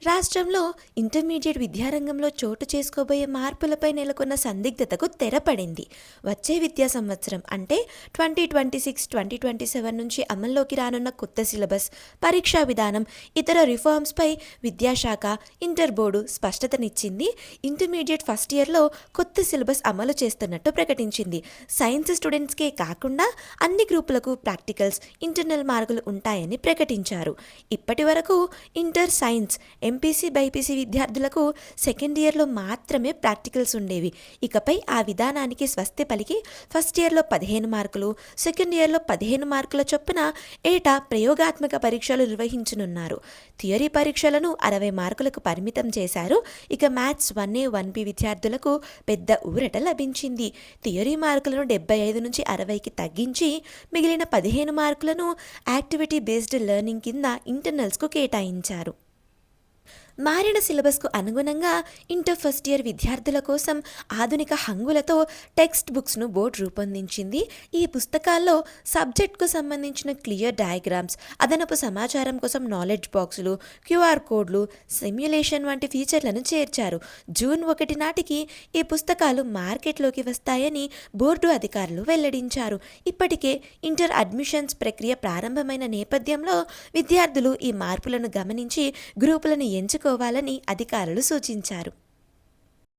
రాష్ట్రంలో ఇంటర్మీడియట్ విద్యారంగంలో చోటు చేసుకోబోయే మార్పులపై నెలకొన్న సందిగ్ధతకు తెరపడింది. వచ్చే విద్యా సంవత్సరం అంటే 2026-2027 నుంచి అమల్లోకి రానున్న కొత్త సిలబస్, పరీక్షా విధానం, ఇతర రిఫార్మ్స్పై విద్యాశాఖ, ఇంటర్ బోర్డు స్పష్టతనిచ్చింది. ఇంటర్మీడియట్ ఫస్ట్ ఇయర్లో కొత్త సిలబస్ అమలు చేస్తున్నట్టు ప్రకటించింది. సైన్స్ స్టూడెంట్స్కే కాకుండా అన్ని గ్రూపులకు ప్రాక్టికల్స్, ఇంటర్నల్ మార్కులు ఉంటాయని ప్రకటించారు. ఇప్పటి వరకు ఇంటర్ సైన్స్, ఎంపీసీ, బైపీసీ విద్యార్థులకు సెకండ్ ఇయర్లో మాత్రమే ప్రాక్టికల్స్ ఉండేవి. ఇకపై ఆ విధానానికి స్వస్తి పలికి ఫస్ట్ ఇయర్లో 15 మార్కులు, సెకండ్ ఇయర్లో 15 మార్కుల చొప్పున ఏటా ప్రయోగాత్మక పరీక్షలు నిర్వహించనున్నారు. థియరీ పరీక్షలను 60 మార్కులకు పరిమితం చేశారు. ఇక మ్యాథ్స్ 1A, 1B విద్యార్థులకు పెద్ద ఊరట లభించింది. థియరీ మార్కులను 75 నుంచి 60కి తగ్గించి మిగిలిన 15 మార్కులను యాక్టివిటీ బేస్డ్ లెర్నింగ్ కింద ఇంటర్నల్స్కు కేటాయించారు. మారిన సిలబస్కు అనుగుణంగా ఇంటర్ ఫస్ట్ ఇయర్ విద్యార్థుల కోసం ఆధునిక హంగులతో టెక్స్ట్ బుక్స్ను బోర్డు రూపొందించింది. ఈ పుస్తకాల్లో సబ్జెక్ట్కు సంబంధించిన క్లియర్ డయాగ్రామ్స్, అదనపు సమాచారం కోసం నాలెడ్జ్ బాక్సులు, క్యూఆర్ కోడ్లు, సిమ్యులేషన్ వంటి ఫీచర్లను చేర్చారు. జూన్ 1 నాటికి ఈ పుస్తకాలు మార్కెట్లోకి వస్తాయని బోర్డు అధికారులు వెల్లడించారు. ఇప్పటికే ఇంటర్ అడ్మిషన్స్ ప్రక్రియ ప్రారంభమైన నేపథ్యంలో విద్యార్థులు ఈ మార్పులను గమనించి గ్రూపులను ఎంచుకోవాలని అధికారులు సూచించారు.